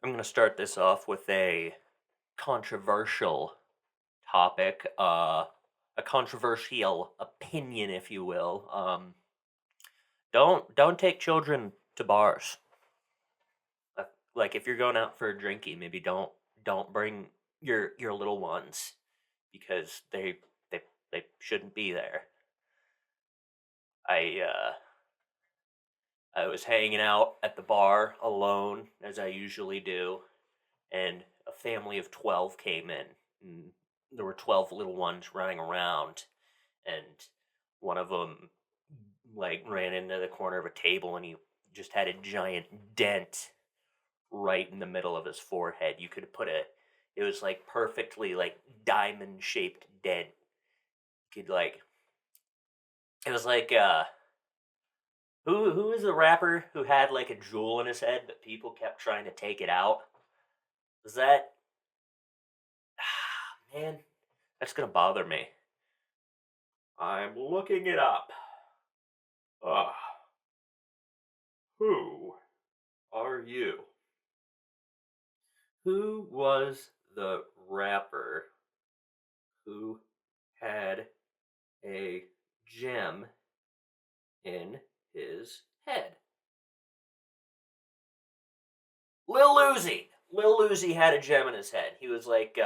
I'm going to start this off with a controversial topic, a controversial opinion, if you will. Don't take children to bars. Uh, Like if you're going out for a drinky, maybe don't bring your little ones because they they shouldn't be there. I was hanging out at the bar alone as I usually do, and a family of 12 came in. And there were 12 little ones running around, and one of them like ran into the corner of a table and he just had a giant dent right in the middle of his forehead. You could put it was like perfectly like diamond shaped dent. You could like it was like who is the rapper who had like a jewel in his head but people kept trying to take it out? Was that man, that's gonna bother me. I'm looking it up. Ah, who are you? Who was the rapper who had a gem in his head? Lil Uzi. Lil Uzi had a gem in his head. He was like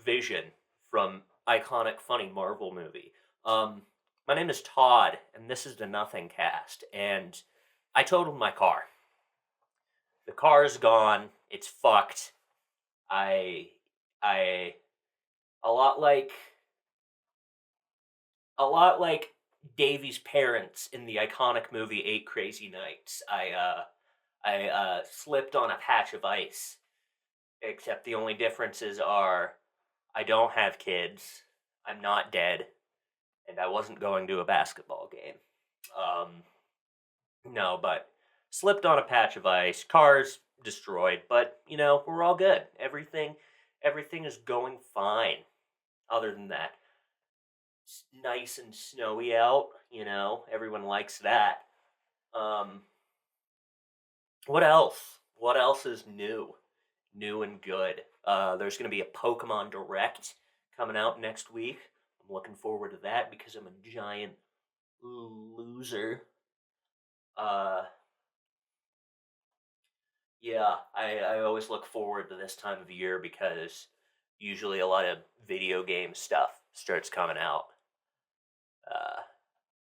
Vision from iconic funny Marvel movie. Um my name is Todd and this is the Nothingcast, and I totaled my car. The car is gone. It's fucked. I I a lot like a lot like Davy's parents in the iconic movie Eight Crazy Nights. I slipped on a patch of ice, except the only differences are I don't have kids, I'm not dead, and I wasn't going to a basketball game. Um, no, but slipped on a patch of ice. Cars destroyed, but we're all good. Everything is going fine. Other than that, it's nice and snowy out. Everyone likes that. Um, what else? What else is new? New and good. There's going to be a Pokemon Direct coming out next week. I'm looking forward to that because I'm a giant loser. Uh, yeah, I always look forward to this time of year because usually a lot of video game stuff starts coming out. Uh,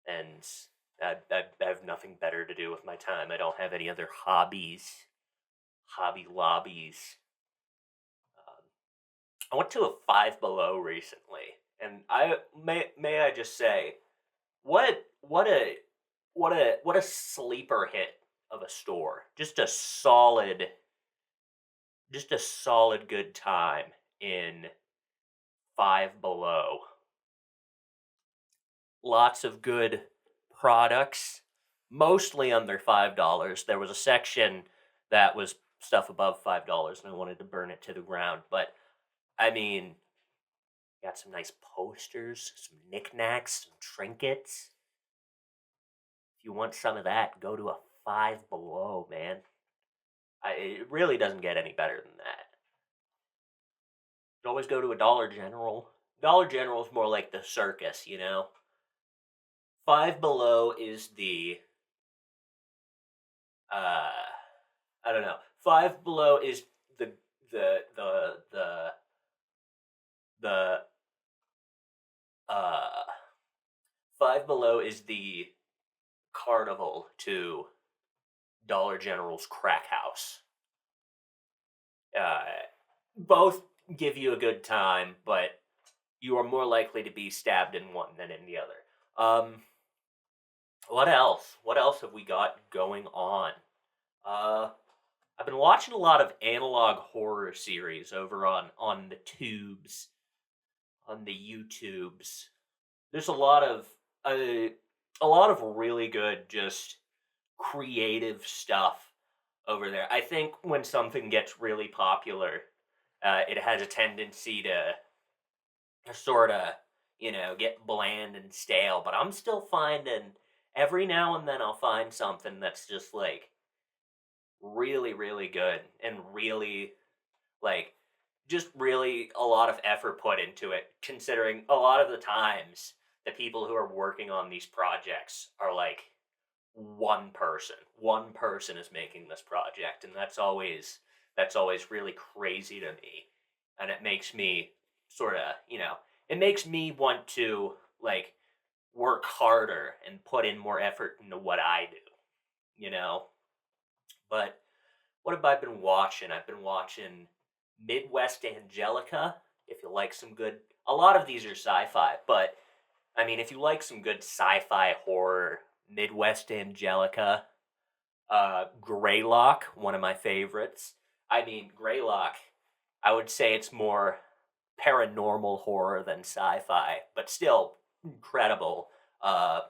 and I have nothing better to do with my time. I don't have any other hobby lobbies. Um, I went to a Five Below recently, and I just say, what a sleeper hit of a store. Just a solid good time in Five Below. Lots of good products, mostly under $5. There was a section that was stuff above $5, and I wanted to burn it to the ground. But I mean, got some nice posters, some knickknacks, some trinkets. If you want some of that, go to a Five Below, man. It really doesn't get any better than that. You can always go to a Dollar General. Dollar General is more like the circus. Five Below is the uh I don't know. Five Below is the the the the the uh Five Below is the carnival to Dollar General's crack house. Uh Both give you a good time, but you are more likely to be stabbed in one than in the other. What else? What else have we got going on? Uh I've been watching a lot of analog horror series over on the tubes, on the YouTubes. There's uh, a lot of really good, just creative stuff over there. I think when something gets really popular, it has a tendency to sort of get bland and stale. But I'm still finding every now and then I'll find something that's just like really, really good, and really, like, just really a lot of effort put into it, considering a lot of the times the people who are working on these projects are like one person. One person is making this project, and that's always really crazy to me. And it makes me sort of, it makes me want to like work harder and put in more effort into what I do, you know? But what have I been watching? I've been watching Midwest Angelica. If you like some good, a lot of these are sci-fi, but I mean, if you like some good sci-fi horror, Midwest Angelica, Greylock, one of my favorites. I mean, Greylock, I would say it's more paranormal horror than sci-fi, but still incredible. Uh,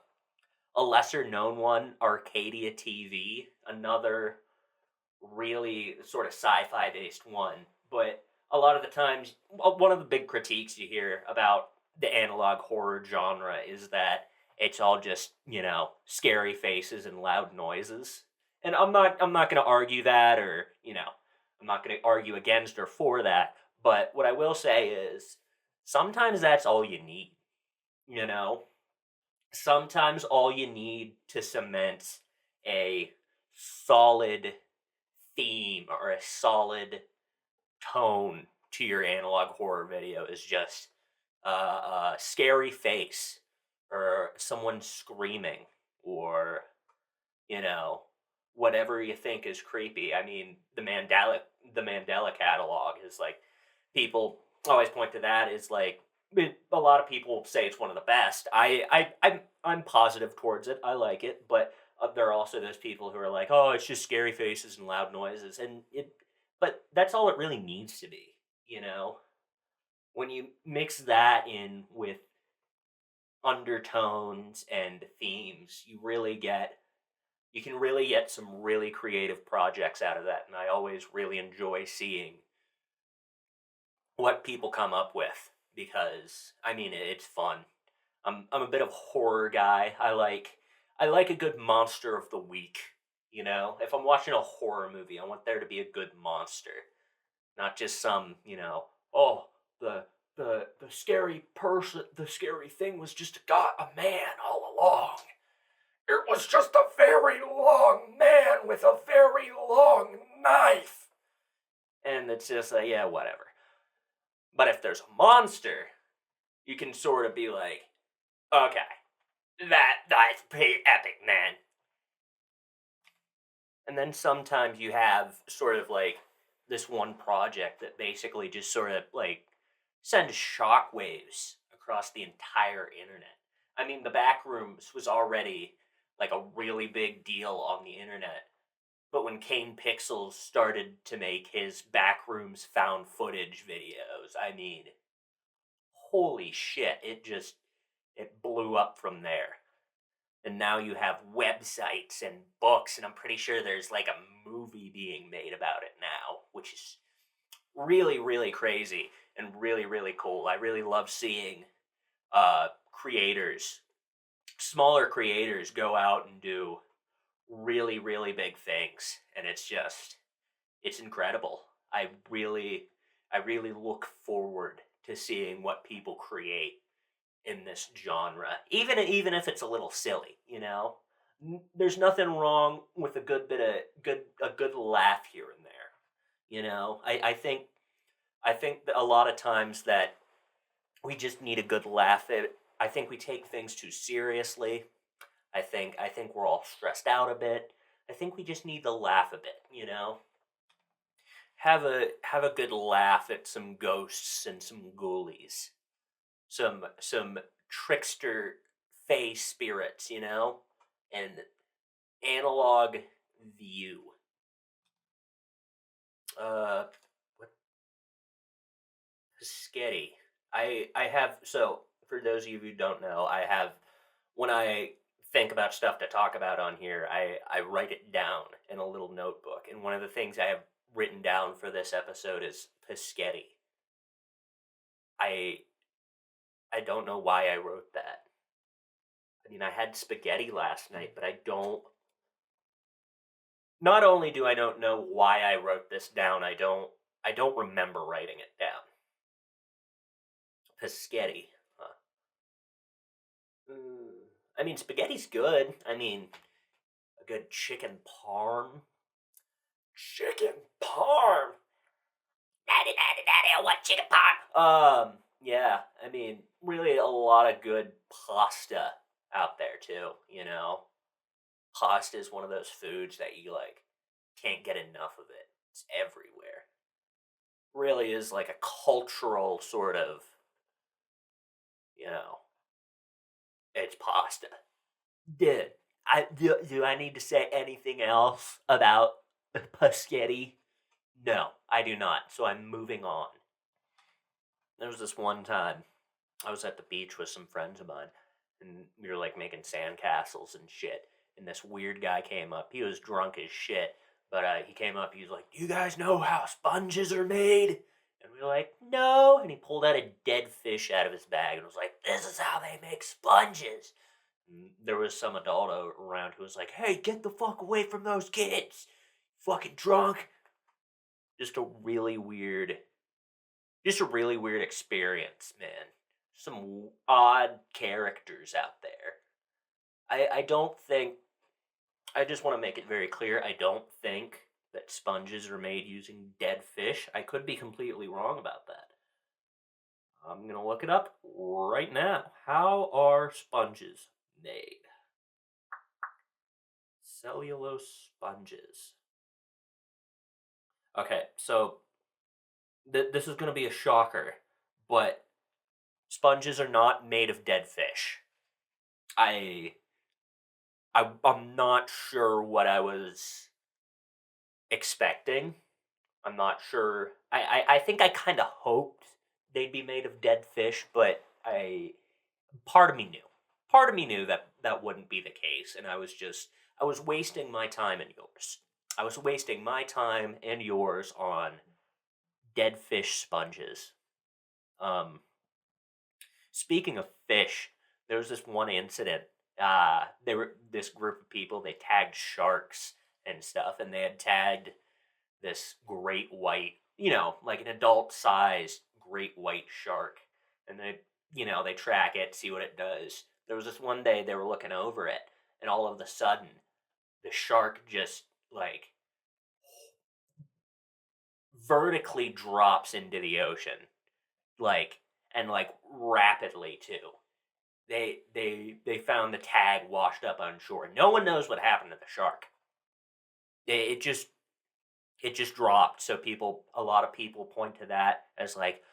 a lesser known one, Arcadia TV, another really sort of sci-fi based one. But a lot of the times, one of the big critiques you hear about the analog horror genre is that it's all just scary faces and loud noises. And I'm not going to argue that, or I'm not going to argue against or for that. But what I will say is sometimes that's all you need. You know, sometimes all you need to cement a solid theme or a solid tone to your analog horror video is just a scary face or someone screaming or you know whatever you think is creepy. I mean, the Mandela catalog is like, people always point to that as like, a lot of people say it's one of the best. I'm positive towards it. I like it, but there are also those people who are like, oh, it's just scary faces and loud noises, but that's all it really needs to be. You know, when you mix that in with undertones and themes, you can really get some really creative projects out of that, and I always really enjoy seeing what people come up with because I mean it's fun. I'm a bit of a horror guy. I like a good monster of the week. If I'm watching a horror movie, I want there to be a good monster, not just some oh, the the scary thing was just a man all along. It was just a very long man with a very long knife, and it's just like, yeah, whatever. But if there's a monster, you can sort of be like, okay, that's pretty epic, man. And then sometimes you have sort of like this one project that basically just sort of like sends shockwaves across the entire internet. I mean, the Backrooms was already like a really big deal on the internet. But when Kane Pixels started to make his Backrooms found footage videos, I mean, holy shit, it blew up from there. And now you have websites and books, and I'm pretty sure there's like a movie being made about it now, which is really, really crazy and really, really cool. I really love seeing creators, smaller creators, go out and do really, really big things, and it's incredible. I really look forward to seeing what people create in this genre, even if it's a little silly. There's nothing wrong with a good laugh here and there. I think that a lot of times that we just need a good laugh. I think we take things too seriously. I think we're all stressed out a bit. I think we just need to laugh a bit. Have a good laugh at some ghosts and some ghoulies, some trickster fey spirits, and analog view. What sketty? I have so for those of you who don't know, I have when I think about stuff to talk about on here, I write it down in a little notebook, and one of the things I have written down for this episode is Pischetti. I I don't know why I wrote that. I mean, I had spaghetti last night, but I don't Not only do I don't know why I wrote this down, I don't remember writing it down. Paschetti. Huh. Mm, I mean, spaghetti's good. I mean, a good chicken parm. Chicken parm. Daddy, daddy, daddy, I want chicken parm. Yeah. I mean, really, a lot of good pasta out there too. Pasta is one of those foods that you like can't get enough of it. It's everywhere. Really is like a cultural sort of, you know, it's pasta. Did do I need to say anything else about Paschetti? No, I do not. So I'm moving on. There was this one time I was at the beach with some friends of mine, and we were like making sandcastles and shit. And this weird guy came up. He was drunk as shit, but he came up. He was like, "Do you guys know how sponges are made?" And we were like, "No." And he pulled out a dead fish out of his bag and was like, "This is how they make sponges." And there was some adult around who was like, "Hey, get the fuck away from those kids! Fucking drunk." Just a really weird just a really weird experience, man. Some odd characters out there. I don't think, I just want to make it very clear, I don't think that sponges are made using dead fish. I could be completely wrong about that. I'm going to look it up right now. How are sponges made? Cellulose sponges. Okay, so this is going to be a shocker, but sponges are not made of dead fish. I I'm not sure what I was expecting. I'm not sure. I think I kind of hoped they'd be made of dead fish, but part of me knew. Part of me knew that that wouldn't be the case, and I was wasting my time and yours. I was wasting my time and yours on dead fish sponges. Um, Speaking of fish, there was this one incident. They were this group of people. They tagged sharks and stuff, and they had tagged this great white, like an adult-sized great white shark, and they track it, see what it does. There was this one day they were looking over it, and all of a sudden, the shark just like vertically drops into the ocean, like and like rapidly too. They found the tag washed up on shore. No one knows what happened to the shark. It just dropped. So a lot of people point to that as like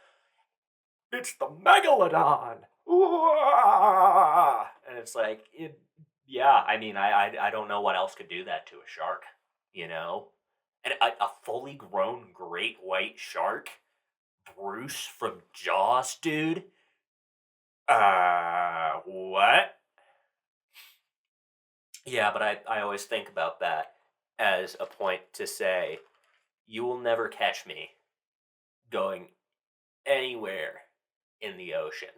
it's the megalodon. And it's like yeah. I mean, I don't know what else could do that to a shark. You know, and a fully grown great white shark, Bruce from Jaws, dude. What? Yeah, but I always think about that as a point to say, you will never catch me going anywhere in the ocean.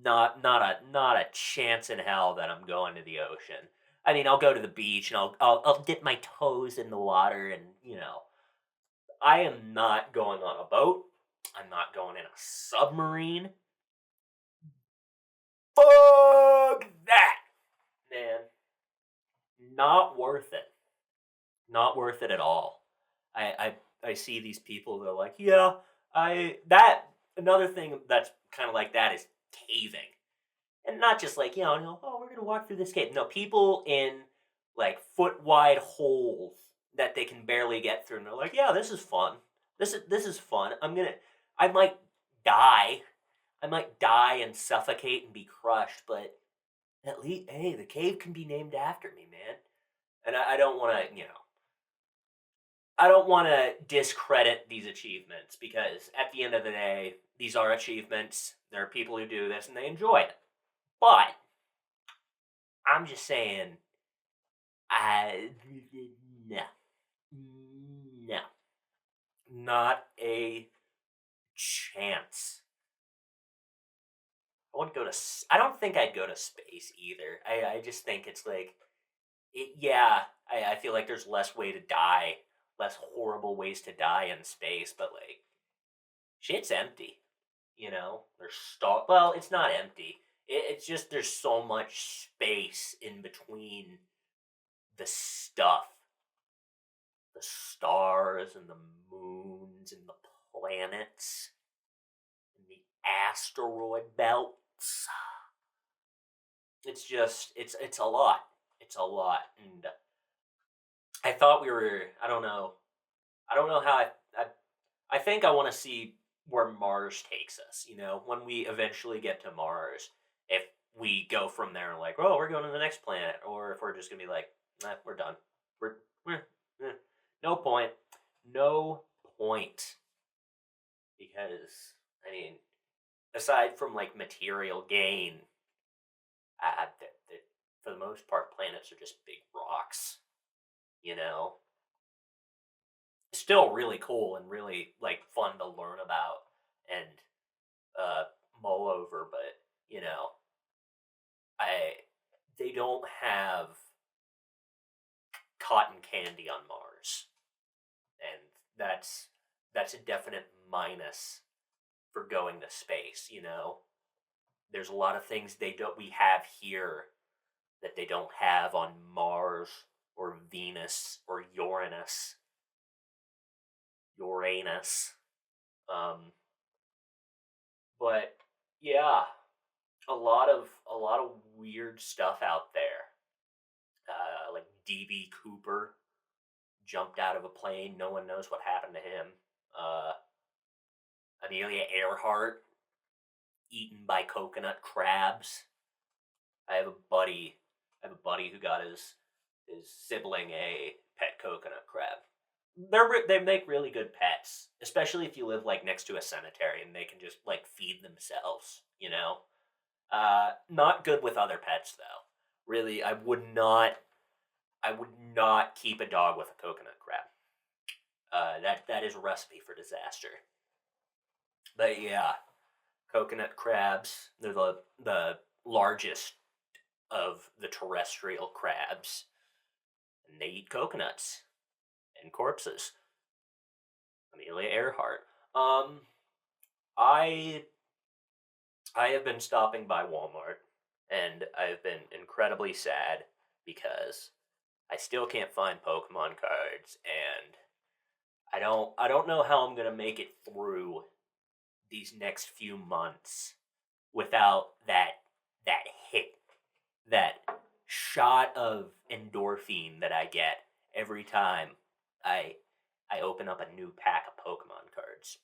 Not a chance in hell that I'm going to the ocean. I mean, I'll go to the beach and I'll dip my toes in the water, and I am not going on a boat. I'm not going in a submarine. Fuck that, man. Not worth it. Not worth it at all. I see these people that are like, yeah, I that another thing that's kind of like that is caving. And not just like, oh, we're gonna walk through this cave. No, people in like foot wide holes that they can barely get through, and they're like, yeah, this is fun. This is fun. I might die. I might die and suffocate and be crushed, but at least, hey, the cave can be named after me, man. And I don't want to, I don't want to discredit these achievements, because at the end of the day, these are achievements. There are people who do this and they enjoy it. But I'm just saying, I no, no, not a chance. I wouldn't go to. I don't think I'd go to space either. I just think it's like, yeah. I feel like there's less horrible ways to die in space, but like shit's empty. There's well, it's not empty. It's just there's so much space in between the stuff, the stars and the moons and the planets and the asteroid belts. It's a lot. It's a lot, and I thought we were. I don't know. I don't know how I I think I want to see where Mars takes us. When we eventually get to Mars, if we go from there and like, oh, we're going to the next planet, or if we're just gonna be like, we're done. We're no point, no point, because I mean, aside from like material gain, for the most part, planets are just big rocks. You know, Still really cool and really like fun to learn about and uh, mull over, but you know, I they don't have cotton candy on Mars, and that's a definite minus for going to space. There's a lot of things we have here that they don't have on Mars or Venus or Uranus. Um, but yeah, a lot of weird stuff out there. Like DB Cooper jumped out of a plane. No one knows what happened to him. Uh, Amelia Earhart eaten by coconut crabs. I have a buddy. Who got his sibling a pet coconut crab. They make really good pets, especially if you live like next to a cemetery and they can just like feed themselves. Not good with other pets though. Really, I would not. I would not keep a dog with a coconut crab. That is a recipe for disaster. But yeah, coconut crabs. They're the largest of the terrestrial crabs, and they eat coconuts and corpses. Amelia Earhart. I I have been stopping by Walmart, and I've been incredibly sad because I still can't find Pokemon cards, and I don't know how I'm gonna make it through these next few months without that hit, that shot of endorphin that I get every time I I open up a new pack of Pokemon cards.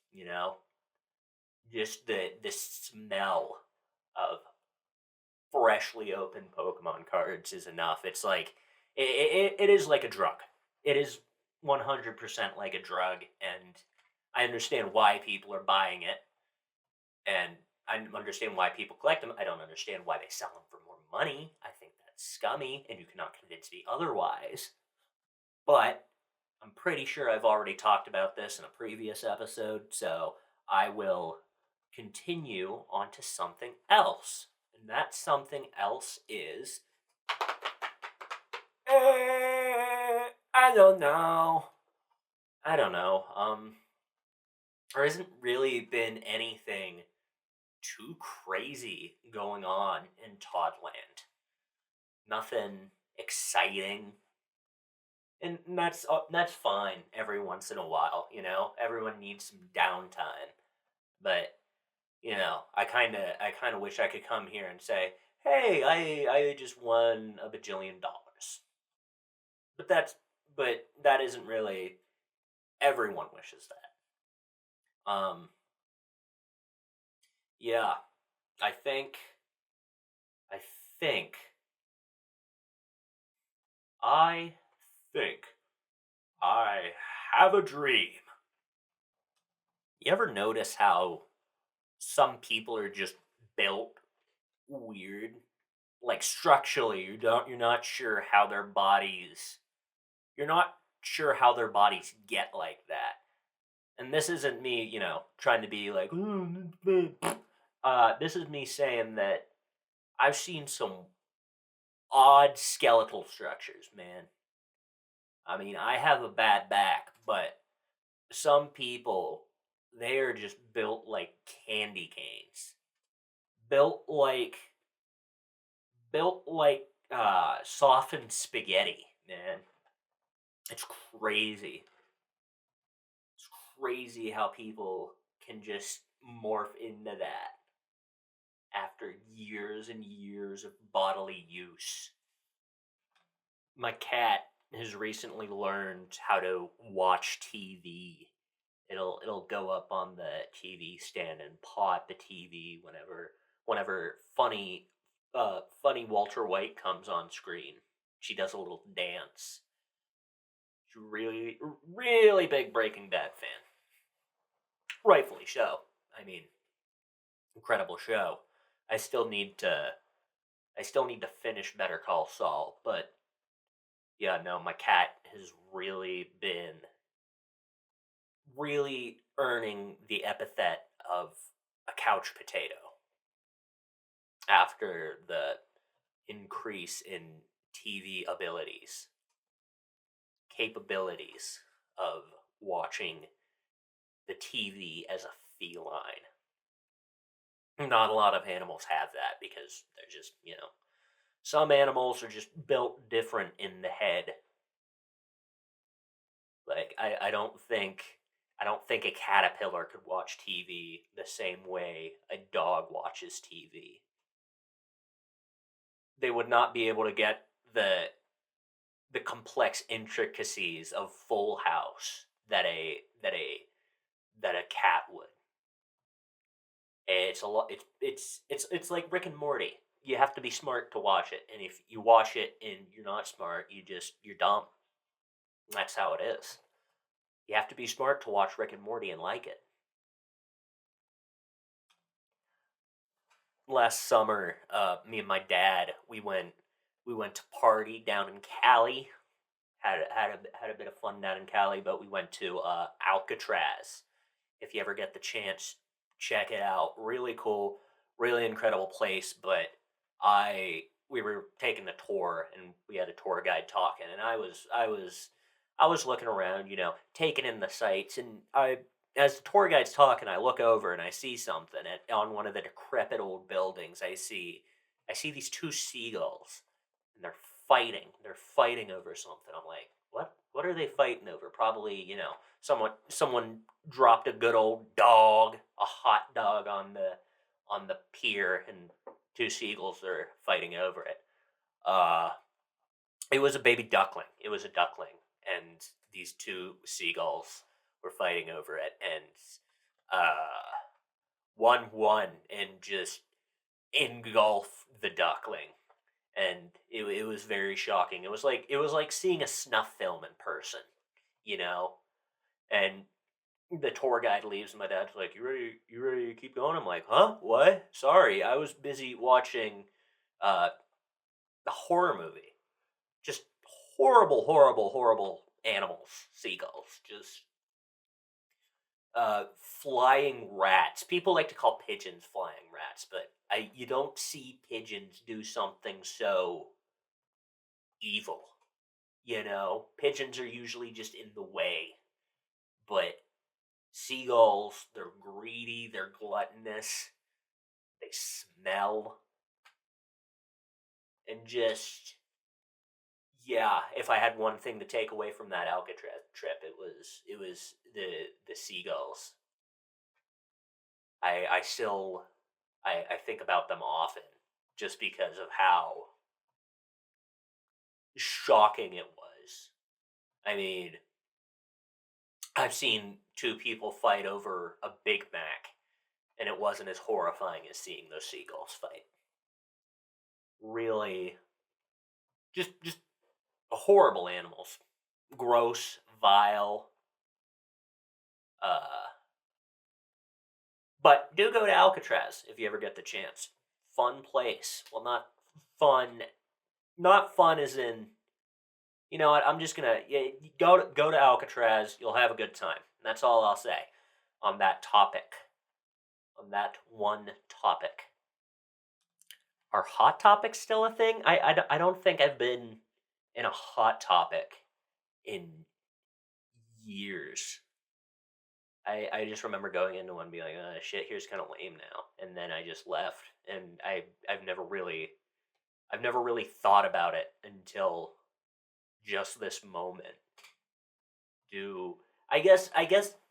Just the smell of freshly opened Pokemon cards is enough. It's like it is like a drug. It is 100% like a drug, and I understand why people are buying it, and I understand why people collect them. I don't understand why they sell them for more money. I think that's scummy, and you cannot convince me otherwise. But I'm pretty sure I've already talked about this in a previous episode, so I will continue on to something else. And that something else is. I don't know. I don't know. There hasn't really been anything too crazy going on in Toddland. Nothing exciting, and that's fine every once in a while. Everyone needs some downtime, but I kind of wish I could come here and say, hey, I just won a bajillion dollars, but that isn't really. Everyone wishes that. Yeah, I think I think I think I have a dream. You ever notice how some people are just built weird? Like structurally, you're not sure how their bodies you're not sure how their bodies get like that. And this isn't me, trying to be like, "Oh, that's bad." This is me saying that I've seen some odd skeletal structures, man. I mean, I have a bad back, but some people, they are just built like candy canes. Built like built like softened spaghetti, man. It's crazy. It's crazy how people can just morph into that after years and years of bodily use. My cat has recently learned how to watch TV. It'll go up on the TV stand and paw at the TV whenever funny Walter White comes on screen. She does a little dance. She's really big Breaking Bad fan. Rightfully so. I mean, incredible show. I still need to I still need to finish Better Call Saul, but yeah, no, my cat has really earning the epithet of a couch potato after the increase in TV capabilities of watching the TV as a feline. Not a lot of animals have that because they're just, some animals are just built different in the head. Like I don't think a caterpillar could watch TV the same way a dog watches TV. They would not be able to get the complex intricacies of Full House that a cat would. It's a lot. It's like Rick and Morty. You have to be smart to watch it, and if you watch it and you're not smart, you're dumb. That's how it is. You have to be smart to watch Rick and Morty and like it. Last summer, me and my dad we went to party down in Cali. Had a bit of fun down in Cali, but we went to Alcatraz. If you ever get the chance, check it out. Really cool, really incredible place. But I we were taking a tour and we had a tour guide talking, and I was looking around, taking in the sights, and as the tour guide's talking, I look over and I see something on one of the decrepit old buildings. I see these two seagulls, and they're fighting. They're fighting over something. I'm like, what? What are they fighting over? Probably, someone dropped a good old dog, a hot dog on the pier, and two seagulls are fighting over it. Uh, it was a baby duckling. It was a duckling, and these two seagulls were fighting over it, and one won and just engulfed the duckling, and it was very shocking. It was like seeing a snuff film in person, you know. And the tour guide leaves, and my dad's like, "You ready? You ready to keep going?" I'm like, "Huh? What? Sorry, I was busy watching uh, a horror movie. Just horrible, horrible, horrible animals, seagulls, just flying rats. People like to call pigeons flying rats, but you don't see pigeons do something so evil. Pigeons are usually just in the way, but seagulls, they're greedy, they're gluttonous, they smell, and just, yeah. If I had one thing to take away from that Alcatraz trip, it was the seagulls. I think about them often, just because of how shocking it was. I mean, I've seen two people fight over a Big Mac, and it wasn't as horrifying as seeing those seagulls fight. Really, just horrible animals, gross, vile. Uh, but do go to Alcatraz if you ever get the chance. Fun place. Well, fun, not fun as in. You know what? I'm just gonna, yeah, go to Alcatraz. You'll have a good time. That's all I'll say on that topic. On that one topic. Are hot topics still a thing? I don't think I've been in a hot topic in years. I just remember going into one and being like, shit, here's kind of lame now. And then I just left. And I've never really thought about it until just this moment. Do I guess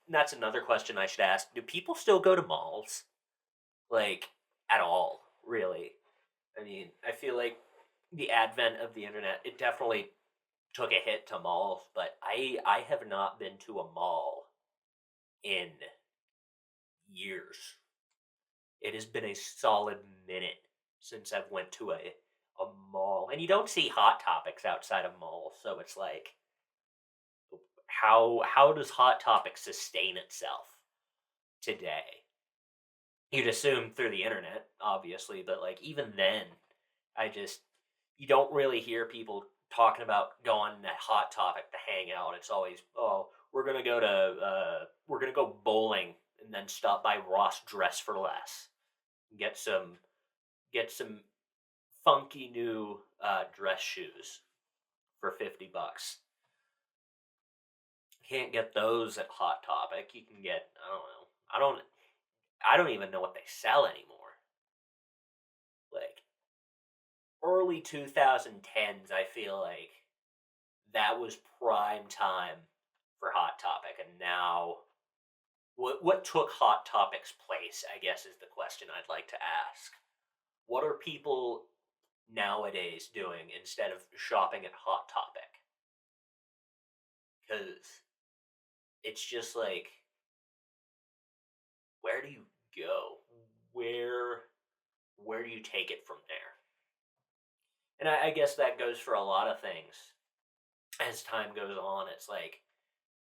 that's another question I should ask. Do people still go to malls? Like, at all, really? I mean, I feel like the advent of the internet, it definitely took a hit to malls, but I have not been to a mall in years. It has been a solid minute since I've went to a mall. And you don't see Hot Topics outside of malls, so it's like, how does Hot Topics sustain itself today? You'd assume through the internet, obviously, but like even then, I just you don't really hear people talking about going to Hot Topic to hang out. It's always, oh, we're gonna go bowling and then stop by Ross Dress for Less, get some get some funky new dress shoes for $50. Can't get those at Hot Topic. You can get, I don't know. I don't even know what they sell anymore. Like early 2010s, I feel like that was prime time for Hot Topic, and now what took Hot Topic's place, I guess, is the question I'd like to ask. What are people nowadays doing instead of shopping at Hot Topic? Because it's just like, where do you go? Where where do you take it from there? And I guess that goes for a lot of things. As time goes on, it's like,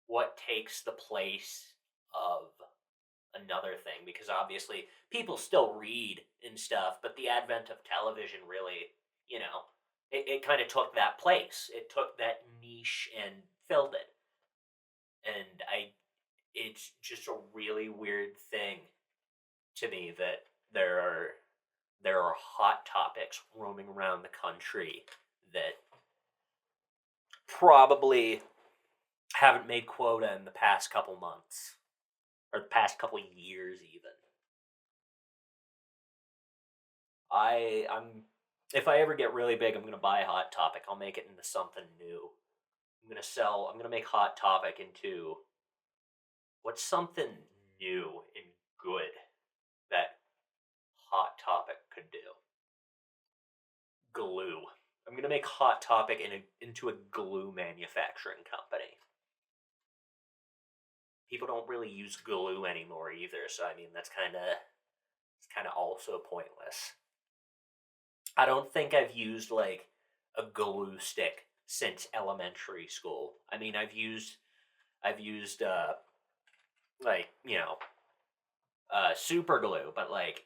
what takes the place of another thing? Because obviously, people still read and stuff, but the advent of television really, it kind of took that place. It took that niche and filled it. And it's just a really weird thing to me that there are hot topics roaming around the country that probably haven't made quota in the past couple months or the past couple years even. I'm if I ever get really big, I'm gonna buy a Hot Topic. I'll make it into something new. I'm gonna make Hot Topic into what's something new and good that Hot Topic could do. Glue. I'm gonna make Hot Topic into a glue manufacturing company. People don't really use glue anymore either, so I mean it's kind of also pointless. I don't think I've used like a glue stick since elementary school. I mean, I've used like, super glue, but like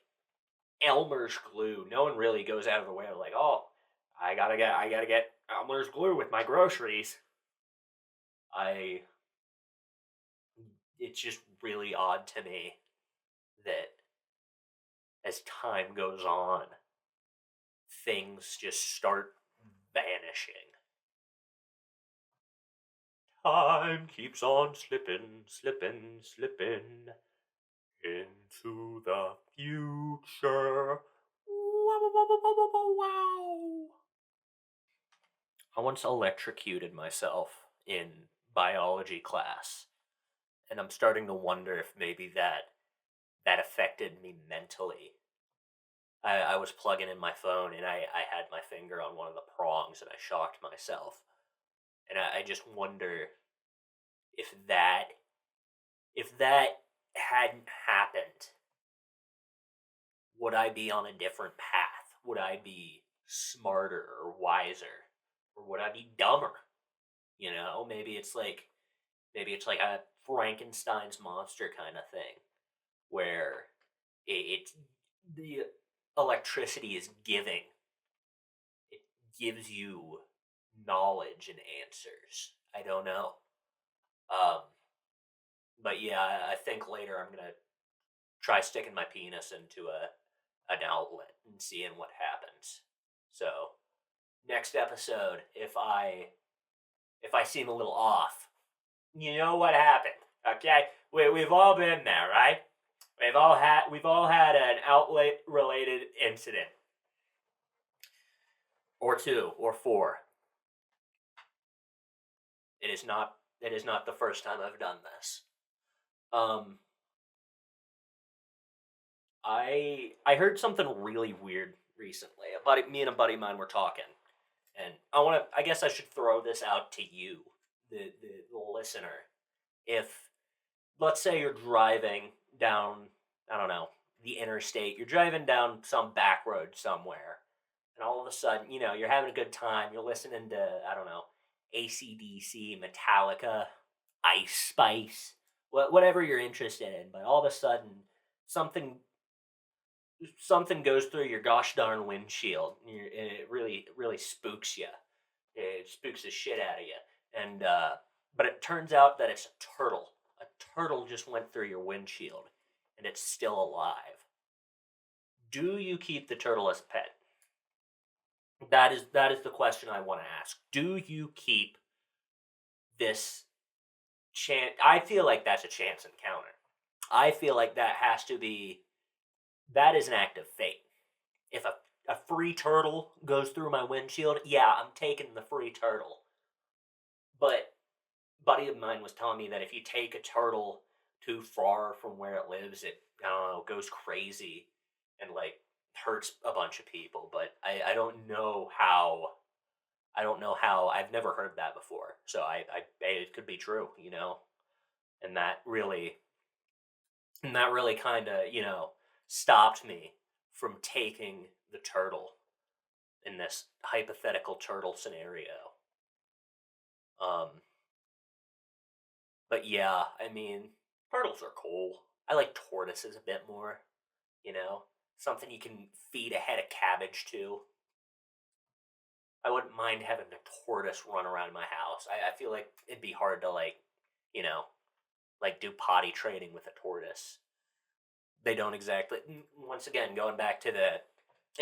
Elmer's glue, no one really goes out of the way of like, oh, I gotta get Elmer's glue with my groceries. I It's just really odd to me that as time goes on, things just start vanishing. Time keeps on slipping, slipping, slipping into the future. Wow, wow, wow, wow, wow, wow. I once electrocuted myself in biology class, and I'm starting to wonder if maybe that affected me mentally. I was plugging in my phone and I had my finger on one of the prongs and I shocked myself. And I just wonder if that hadn't happened, would I be on a different path? Would I be smarter or wiser? Or would I be dumber? Maybe it's like a Frankenstein's monster kind of thing where it's the electricity is giving. It gives you knowledge and answers. I don't know. Um, but yeah, I think later I'm gonna try sticking my penis into a an outlet and seeing what happens. So next episode, if I seem a little off. You know what happened, okay? We've all been there, right? We've all had an outlet related incident or two or four. It is not the first time I've done this. Um I heard something really weird recently. Me and a buddy of mine were talking, and I guess I should throw this out to you, the listener. If, let's say, you're driving down, I don't know, the interstate, you're driving down some back road somewhere, and all of a sudden, you're having a good time, you're listening to, I don't know, ACDC, Metallica, Ice Spice, whatever you're interested in, but all of a sudden, something something goes through your gosh darn windshield, and it really spooks you. It spooks the shit out of you, and but it turns out that it's a turtle. A turtle just went through your windshield, and it's still alive. Do you keep the turtle as a pet? That is the question I want to ask. Do you keep this chance? I feel like that's a chance encounter. I feel like that is an act of fate. If a free turtle goes through my windshield, yeah, I'm taking the free turtle. But a buddy of mine was telling me that if you take a turtle too far from where it lives, it, I don't know, goes crazy and like hurts a bunch of people. But I don't know how. I don't know how. I've never heard that before. So it could be true, and that really kind of, stopped me from taking the turtle in this hypothetical turtle scenario. Um, but yeah, I mean, turtles are cool. I like tortoises a bit more, you know, something you can feed a head of cabbage to. I wouldn't mind having a tortoise run around my house. I feel like it'd be hard to you know, do potty training with a tortoise. They don't exactly. Once again, going back to the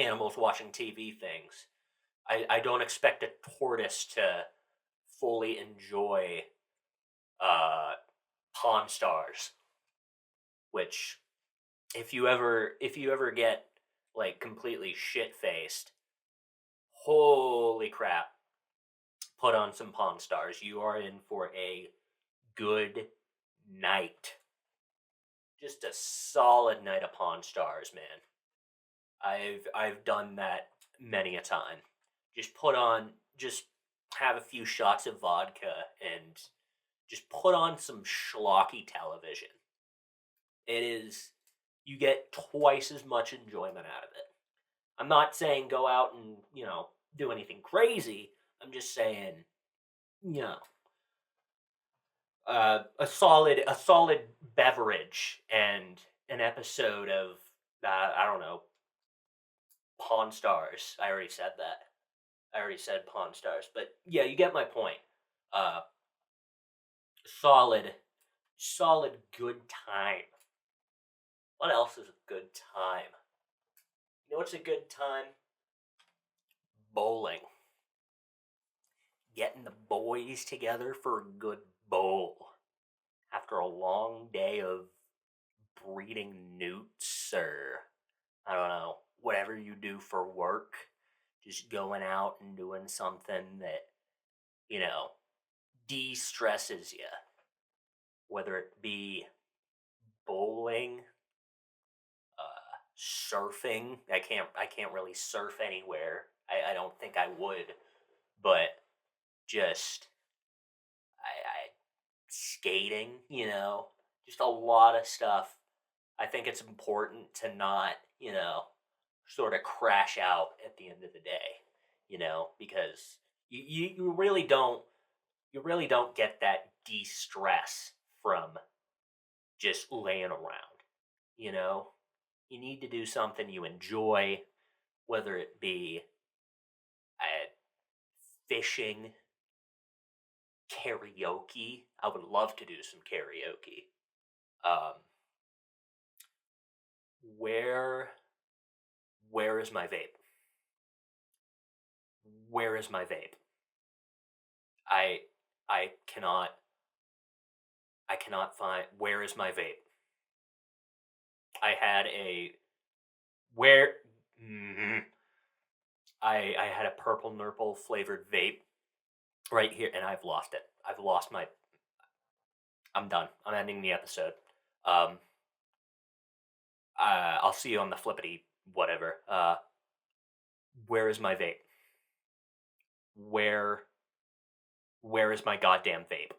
animals watching TV things, I don't expect a tortoise to fully enjoy uh, Pawn Stars, which if you ever get completely shit faced, holy crap, put on some Pawn Stars. You are in for a good night. Just a solid night of Pawn Stars, man. I've done that many a time. Just have a few shots of vodka and just put on some schlocky television. It is You get twice as much enjoyment out of it. I'm not saying go out and, do anything crazy. I'm just saying, you know, a solid beverage and an episode of I don't know, Pawn Stars. I already said that. I already said Pawn Stars, but yeah, you get my point. Uh, solid, solid, good time. What else is a good time? You know what's a good time? Bowling. Getting the boys together for a good bowl after a long day of breeding newts, or I don't know, whatever you do for work. Just going out and doing something that, you know, de-stresses you, whether it be bowling, surfing. I can't really surf anywhere. I don't think I would, but just I skating, just a lot of stuff. I think it's important to not, sort of crash out at the end of the day, because you really don't get that de-stress from just laying around, you know? You need to do something you enjoy, whether it be uh, fishing, karaoke. I would love to do some karaoke. Um, where where is my vape? Where is my vape? I I cannot. I cannot find. Where is my vape? I had a where. mm, I had a purple nurple flavored vape right here, and I've lost it. I've lost my. I'm done. I'm ending the episode. Um, I'll see you on the flippity whatever. Where is my vape? Where where is my goddamn vape?